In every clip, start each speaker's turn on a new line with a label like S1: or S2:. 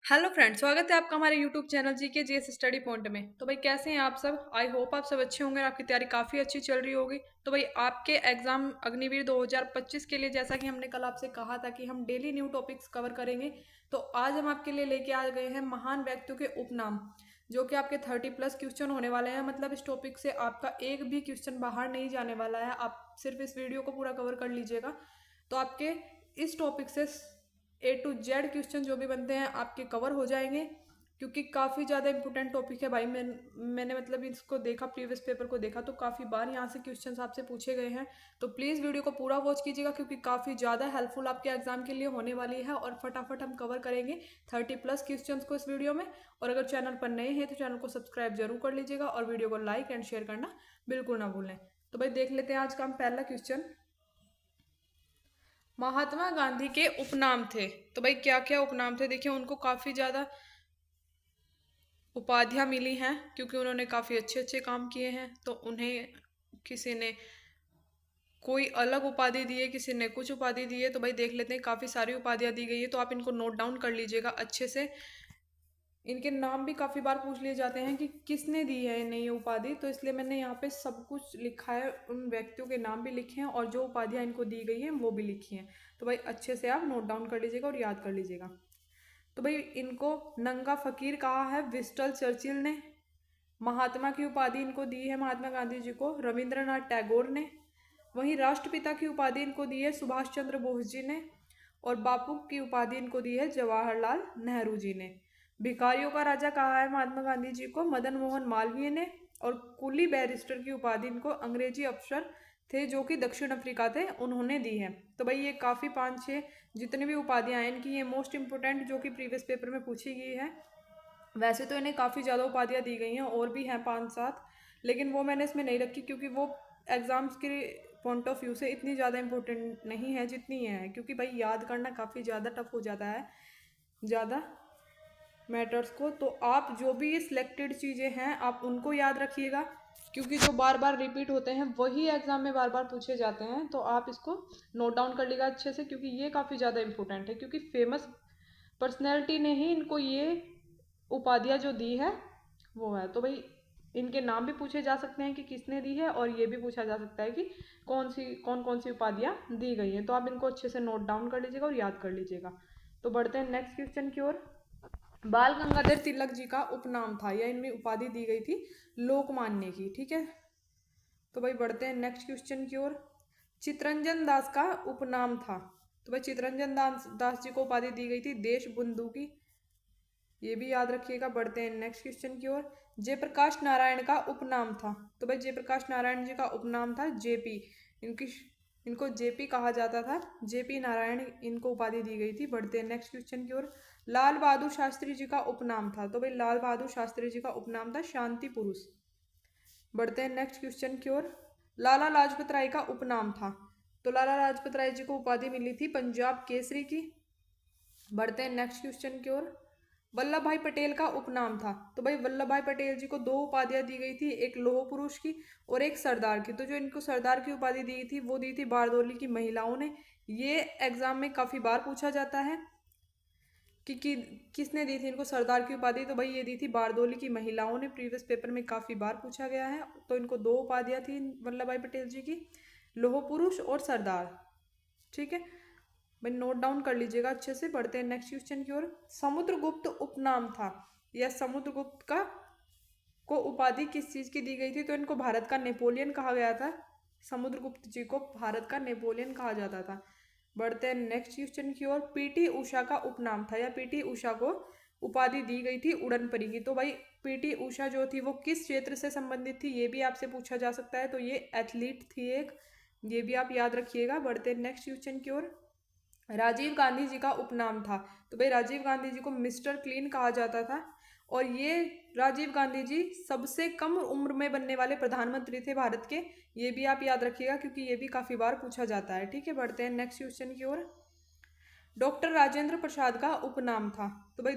S1: Hello friends, स्वागत है आपका हमारे YouTube channel GK GS study point में। तो भाई कैसे हैं आप सब? आई होप आप सब अच्छे होंगे और आपकी तैयारी काफ़ी अच्छी चल रही होगी। तो भाई आपके एग्जाम अग्निवीर 2025 के लिए जैसा कि हमने कल आपसे कहा था कि हम डेली न्यू टॉपिक्स कवर करेंगे, तो आज हम आपके लिए लेके आ गए हैं महान व्यक्तियों के उपनाम, जो कि आपके 30+ क्वेश्चन होने वाले हैं। मतलब इस टॉपिक से आपका एक भी क्वेश्चन बाहर नहीं जाने वाला है। आप सिर्फ इस वीडियो को पूरा कवर कर लीजिएगा तो आपके इस टॉपिक से A to Z क्वेश्चन जो भी बनते हैं आपके कवर हो जाएंगे, क्योंकि काफ़ी ज़्यादा इंपॉर्टेंट टॉपिक है भाई। मैंने मतलब इसको देखा, प्रीवियस पेपर को देखा, तो काफ़ी बार यहाँ से क्वेश्चंस आपसे पूछे गए हैं। तो प्लीज़ वीडियो को पूरा वॉच कीजिएगा, क्योंकि काफ़ी ज़्यादा हेल्पफुल आपके एग्जाम के लिए होने वाली है और फटाफट हम कवर करेंगे 30+ क्वेश्चन को इस वीडियो में। और अगर चैनल पर नए हैं तो चैनल को सब्सक्राइब जरूर कर लीजिएगा और वीडियो को लाइक एंड शेयर करना बिल्कुल ना भूलें। तो भाई देख लेते हैं आज का हम पहला क्वेश्चन। महात्मा गांधी के उपनाम थे। तो भाई क्या क्या उपनाम थे? देखिए, उनको काफ़ी ज़्यादा उपाधियाँ मिली हैं, क्योंकि उन्होंने काफ़ी अच्छे अच्छे काम किए हैं। तो उन्हें किसी ने कोई अलग उपाधि दी है, किसी ने कुछ उपाधि दी है। तो भाई देख लेते हैं, काफ़ी सारी उपाधियाँ दी गई है, तो आप इनको नोट डाउन कर लीजिएगा अच्छे से। इनके नाम भी काफ़ी बार पूछ लिए जाते हैं कि किसने दी है इन्हें ये उपाधि, तो इसलिए मैंने यहाँ पे सब कुछ लिखा है। उन व्यक्तियों के नाम भी लिखे हैं और जो उपाधियाँ इनको दी गई हैं वो भी लिखी हैं। तो भाई अच्छे से आप नोट डाउन कर लीजिएगा और याद कर लीजिएगा। तो भाई इनको नंगा फकीर कहा है विंस्टन चर्चिल ने। महात्मा की उपाधि इनको दी है महात्मा गांधी जी को रविंद्रनाथ टैगोर ने। वहीं राष्ट्रपिता की उपाधि इनको दी है सुभाष चंद्र बोस जी ने। और बापू की उपाधि इनको दी है जवाहरलाल नेहरू जी ने। भिखारियों का राजा कहा है महात्मा गांधी जी को मदन मोहन मालवीय ने। और कुली बैरिस्टर की उपाधि इनको अंग्रेजी अफसर थे जो कि दक्षिण अफ्रीका थे, उन्होंने दी है। तो भाई ये काफ़ी 5-6 जितनी भी उपाधियाँ हैं इनकी, ये मोस्ट इंपोर्टेंट जो कि प्रीवियस पेपर में पूछी गई है। वैसे तो इन्हें काफ़ी ज़्यादा उपाधियाँ दी गई हैं और भी हैं 5-7, लेकिन वो मैंने इसमें नहीं रखी, क्योंकि वो एग्ज़ाम्स के पॉइंट ऑफ व्यू से इतनी ज़्यादा इंपॉर्टेंट नहीं है जितनी ये है, क्योंकि भाई याद करना काफ़ी ज़्यादा टफ हो जाता है ज़्यादा मैटर्स को। तो आप जो भी ये सिलेक्टेड चीज़ें हैं आप उनको याद रखिएगा, क्योंकि जो बार बार रिपीट होते हैं वही एग्जाम में बार बार पूछे जाते हैं। तो आप इसको नोट डाउन कर लीजिएगा अच्छे से, क्योंकि ये काफ़ी ज़्यादा इंपॉर्टेंट है, क्योंकि फेमस पर्सनैलिटी ने ही इनको ये उपाधियाँ जो दी है वो है। तो भाई इनके नाम भी पूछे जा सकते हैं कि किसने दी है, और ये भी पूछा जा सकता है कि कौन कौन सी उपाधियाँ दी गई हैं। तो आप इनको अच्छे से नोट डाउन कर लीजिएगा और याद कर लीजिएगा। तो बढ़ते हैं नेक्स्ट क्वेश्चन की ओर। बाल गंगाधर तिलक जी का उपनाम था, या इनमें उपाधि दी गई थी लोकमान्य की। ठीक है, तो भाई बढ़ते हैं नेक्स्ट क्वेश्चन की ओर। चितरंजन दास का उपनाम था। तो भाई चितरंजन दास जी को उपाधि दी गई थी देश बंधु की, ये भी याद रखिएगा। बढ़ते हैं नेक्स्ट क्वेश्चन की ओर। जयप्रकाश नारायण का उपनाम था। तो भाई जयप्रकाश नारायण जी का उपनाम था जेपी। इनकी इनको जेपी कहा जाता था, जेपी नारायण इनको उपाधि दी गई थी। बढ़ते हैं नेक्स्ट क्वेश्चन की ओर। लाल बहादुर शास्त्री जी का उपनाम था। तो भाई लाल बहादुर शास्त्री जी का उपनाम था शांति पुरुष। बढ़ते हैं नेक्स्ट क्वेश्चन की ओर। लाला लाजपत राय का उपनाम था। तो लाला लाजपत राय जी को उपाधि मिली थी पंजाब केसरी की। बढ़ते हैं नेक्स्ट क्वेश्चन की ओर। वल्लभ भाई पटेल का उपनाम था। तो भाई वल्लभ भाई पटेल जी को 2 उपाधियां दी गई थी, एक लौह पुरुष की और एक सरदार की। तो जो इनको सरदार की उपाधि दी थी वो दी थी बारदौली की महिलाओं ने। ये एग्जाम में काफ़ी बार पूछा जाता है कि किसने दी थी इनको सरदार की उपाधि। तो भाई ये दी थी बारदौली की महिलाओं ने, प्रीवियस पेपर में काफ़ी बार पूछा गया है। तो इनको 2 उपाधियाँ थी वल्लभ भाई पटेल जी की, लौह पुरुष और सरदार। ठीक है भाई, नोट डाउन कर लीजिएगा अच्छे से। बढ़ते हैं नेक्स्ट क्वेश्चन की ओर। समुद्रगुप्त उपनाम था, या समुद्रगुप्त का को उपाधि किस चीज़ की दी गई थी? तो इनको भारत का नेपोलियन कहा गया था। समुद्रगुप्त जी को भारत का नेपोलियन कहा जाता था। बढ़ते हैं नेक्स्ट क्वेश्चन की ओर। पीटी उषा का उपनाम था, या पीटी उषा को उपाधि दी गई थी उड़न परी की। तो भाई पीटी उषा जो थी वो किस क्षेत्र से संबंधित थी, ये भी आपसे पूछा जा सकता है। तो ये एथलीट थी एक, ये भी आप याद रखिएगा। बढ़ते हैं नेक्स्ट क्वेश्चन की ओर। राजीव गांधी जी का उपनाम था। तो भाई राजीव गांधी जी को मिस्टर क्लीन कहा जाता था, और ये राजीव गांधी जी सबसे कम उम्र में बनने वाले प्रधानमंत्री थे भारत के। ये भी आप याद रखिएगा, क्योंकि ये भी काफ़ी बार पूछा जाता है। ठीक है, बढ़ते हैं नेक्स्ट क्वेश्चन की ओर। डॉक्टर राजेंद्र प्रसाद का उपनाम था। तो भाई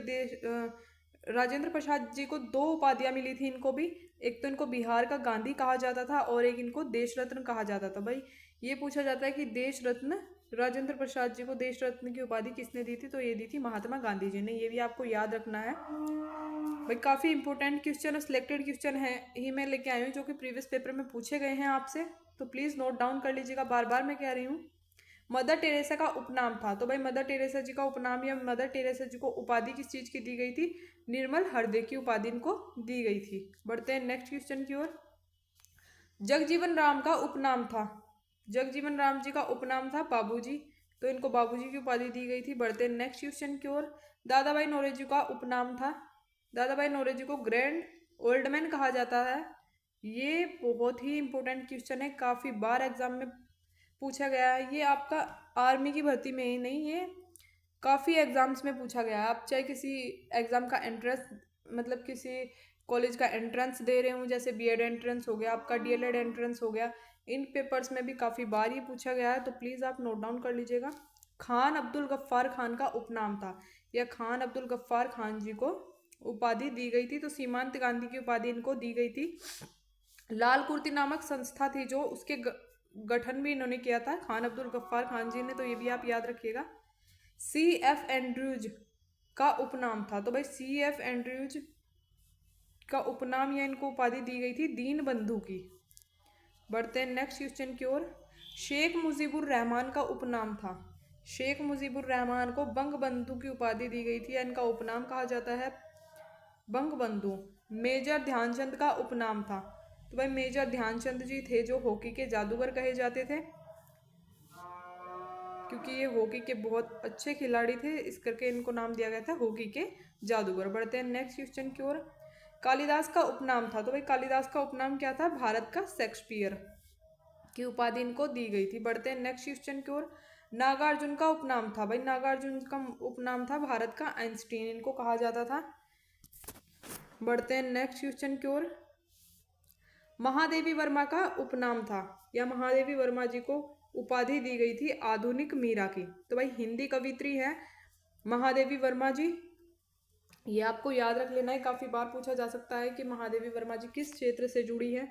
S1: राजेंद्र प्रसाद जी को 2 उपाधियाँ मिली थी इनको भी। एक तो इनको बिहार का गांधी कहा जाता था और एक इनको देश रत्न कहा जाता था। भाई ये पूछा जाता है कि देश रत्न राजेंद्र प्रसाद जी को देश रत्न की उपाधि किसने दी थी? तो ये दी थी महात्मा गांधी जी ने। ये भी आपको याद रखना है भाई। काफ़ी इंपॉर्टेंट क्वेश्चन और सिलेक्टेड क्वेश्चन है ही मैं लेके आई हूँ जो कि प्रीवियस पेपर में पूछे गए हैं आपसे, तो प्लीज़ नोट डाउन कर लीजिएगा। बार बार मैं कह रही हूँ। मदर टेरेसा का उपनाम था, तो भाई मदर टेरेसा जी का उपनाम या मदर टेरेसा जी को उपाधि किस चीज़ की दी गई थी? निर्मल हृदय की उपाधि इनको दी गई थी। बढ़ते हैं नेक्स्ट क्वेश्चन की ओर। जगजीवन राम का उपनाम था, जगजीवन राम जी का उपनाम था बाबूजी, तो इनको बाबूजी की उपाधि दी गई थी। बढ़ते हैं नेक्स्ट क्वेश्चन की ओर। दादा भाई नौरोजी का उपनाम था, दादा भाई नौरोजी को ग्रैंड ओल्ड मैन कहा जाता है। ये बहुत ही इंपॉर्टेंट क्वेश्चन है, काफ़ी बार एग्जाम में पूछा गया है। ये आपका आर्मी की भर्ती में ही नहीं, ये काफ़ी एग्जाम्स में पूछा गया है। आप चाहे किसी एग्ज़ाम का एंट्रेंस, मतलब किसी कॉलेज का एंट्रेंस दे रहे हूँ, जैसे बीएड एंट्रेंस हो गया आपका, डीएलएड एंट्रेंस हो गया, इन पेपर्स में भी काफ़ी बार ये पूछा गया है, तो प्लीज़ आप नोट डाउन कर लीजिएगा। खान अब्दुल गफ्फार खान का उपनाम था, या खान अब्दुल गफ्फार खान जी को उपाधि दी गई थी, तो सीमांत गांधी की उपाधि इनको दी गई थी। लाल कुर्ती नामक संस्था थी जो, उसके गठन भी इन्होंने किया था खान अब्दुल गफ्फार खान जी ने, तो ये भी आप याद रखिएगा। सी एफ एंड्रयूज का उपनाम था, तो भाई सी एफ एंड्रयूज का उपनाम या इनको उपाधि दी गई थी दीन बंधु की। बढ़ते हैं नेक्स्ट क्वेश्चन की ओर। शेख मुजीबुर रहमान का उपनाम था, शेख मुजीबुर रहमान को बंग बंधु की उपाधि दी गई थी, या इनका उपनाम कहा जाता है बंग बंधु। मेजर ध्यानचंद का उपनाम था, तो भाई मेजर ध्यानचंद जी थे जो हॉकी के जादूगर कहे जाते थे, क्योंकि ये हॉकी के बहुत अच्छे खिलाड़ी थे, इस करके इनको नाम दिया गया था हॉकी के जादूगर। बढ़ते हैं नेक्स्ट क्वेश्चन की ओर। कालिदास का उपनाम था, तो भाई कालिदास का उपनाम क्या था? भारत का शेक्सपियर की उपाधि इनको दी गई थी। बढ़ते हैं नेक्स्ट क्वेश्चन की ओर। नागार्जुन का उपनाम था, भाई नागार्जुन का उपनाम था भारत का आइंस्टीन, इनको कहा जाता था। बढ़ते हैं नेक्स्ट क्वेश्चन की ओर। महादेवी वर्मा का उपनाम था, या महादेवी वर्मा जी को उपाधि दी गई थी आधुनिक मीरा की, तो भाई हिंदी कवित्री है महादेवी वर्मा जी। ये आपको याद रख लेना है, काफ़ी बार पूछा जा सकता है कि महादेवी वर्मा जी किस क्षेत्र से जुड़ी है,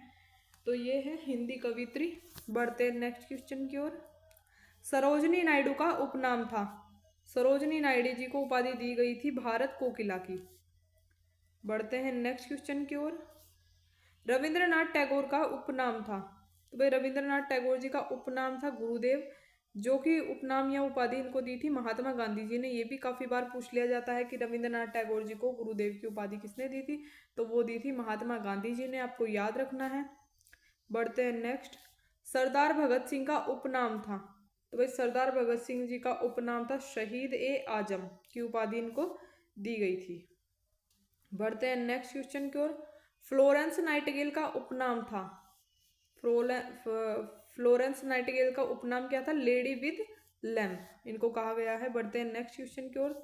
S1: तो ये है हिंदी कवित्री। बढ़ते हैं नेक्स्ट क्वेश्चन की ओर। सरोजनी नायडू का उपनाम था, सरोजनी नायडू जी को उपाधि दी गई थी भारत कोकिला की। बढ़ते हैं नेक्स्ट क्वेश्चन की ओर। रविंद्रनाथ टैगोर का उपनाम था, तो भाई रविंद्रनाथ टैगोर जी का उपनाम था गुरुदेव, जो कि उपनाम या उपाधि इनको दी थी महात्मा गांधी जी ने। ये भी काफ़ी बार पूछ लिया जाता है कि रविंद्रनाथ टैगोर जी को गुरुदेव की उपाधि किसने दी थी, तो वो दी थी महात्मा गांधी जी ने, आपको याद रखना है। बढ़ते हैं नेक्स्ट। सरदार भगत सिंह का उपनाम था, तो भाई सरदार भगत सिंह जी का उपनाम था शहीद ए आजम की उपाधि इनको दी गई थी। बढ़ते हैं नेक्स्ट क्वेश्चन की ओर। फ्लोरेंस नाइटिंगेल का उपनाम था, फ्लोरेंस नाइटिंगेल का उपनाम क्या था? लेडी विद लैम्प इनको कहा गया है। बढ़ते हैं नेक्स्ट क्वेश्चन की ओर।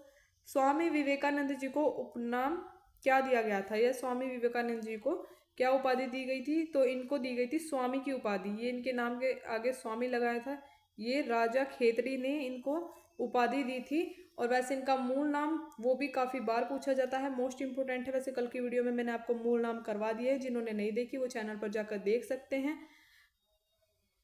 S1: स्वामी विवेकानंद जी को उपनाम क्या दिया गया था, या स्वामी विवेकानंद जी को क्या उपाधि दी गई थी? तो इनको दी गई थी स्वामी की उपाधि, ये इनके नाम के आगे स्वामी लगाया था, ये राजा खेतरी ने इनको उपाधि दी थी। और वैसे इनका मूल नाम वो भी काफ़ी बार पूछा जाता है, मोस्ट इंपॉर्टेंट है। वैसे कल की वीडियो में मैंने आपको मूल नाम करवा दिए है, जिन्होंने नहीं देखी वो चैनल पर जाकर देख सकते हैं।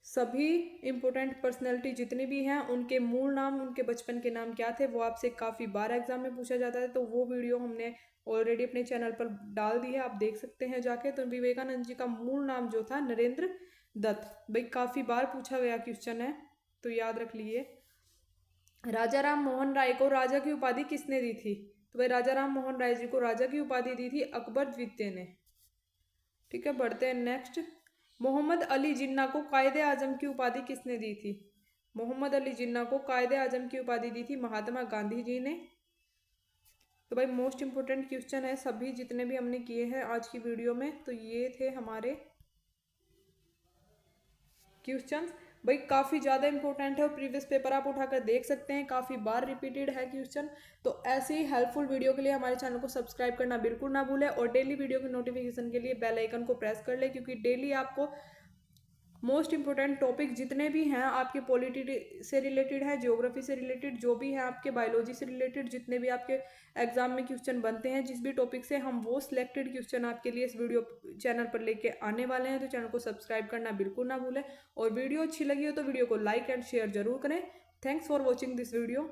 S1: सभी इम्पोर्टेंट पर्सनैलिटी जितने भी हैं उनके मूल नाम, उनके बचपन के नाम क्या थे, वो आपसे काफ़ी बार एग्जाम में पूछा जाता है, तो वो वीडियो हमने ऑलरेडी अपने चैनल पर डाल दी है, आप देख सकते हैं जाके। तो विवेकानंद जी का मूल नाम जो था नरेंद्र दत्त, भाई काफ़ी बार पूछा गया क्वेश्चन है, तो याद रख लीजिए। राजा राम मोहन राय को राजा की उपाधि किसने दी थी? तो भाई राजा राम मोहन राय जी को राजा की उपाधि दी थी अकबर द्वितीय ने। ठीक है, बढ़ते हैं नेक्स्ट। मोहम्मद अली जिन्ना को कायदे आजम की उपाधि किसने दी थी? मोहम्मद अली जिन्ना को कायदे आजम की उपाधि दी थी महात्मा गांधी जी ने। तो भाई मोस्ट इंपोर्टेंट क्वेश्चन है सभी जितने भी हमने किए हैं आज की वीडियो में, तो ये थे हमारे क्वेश्चंस। भाई काफ़ी ज़्यादा इंपॉर्टेंट है और प्रीवियस पेपर आप उठाकर देख सकते हैं, काफ़ी बार रिपीटेड है क्वेश्चन। तो ऐसे ही हेल्पफुल वीडियो के लिए हमारे चैनल को सब्सक्राइब करना बिल्कुल ना भूलें, और डेली वीडियो की नोटिफिकेशन के लिए बेल आइकन को प्रेस कर लें, क्योंकि डेली आपको मोस्ट इंपोर्टेंट टॉपिक जितने भी हैं आपके पॉलिटी से रिलेटेड है, ज्योग्राफी से रिलेटेड जो भी है, आपके बायोलॉजी से रिलेटेड जितने भी आपके एग्जाम में क्वेश्चन बनते हैं जिस भी टॉपिक से, हम वो सिलेक्टेड क्वेश्चन आपके लिए इस वीडियो चैनल पर लेके आने वाले हैं। तो चैनल को सब्सक्राइब करना बिल्कुल ना भूलें, और वीडियो अच्छी लगी हो तो वीडियो को लाइक एंड शेयर जरूर करें। Thanks for watching this video.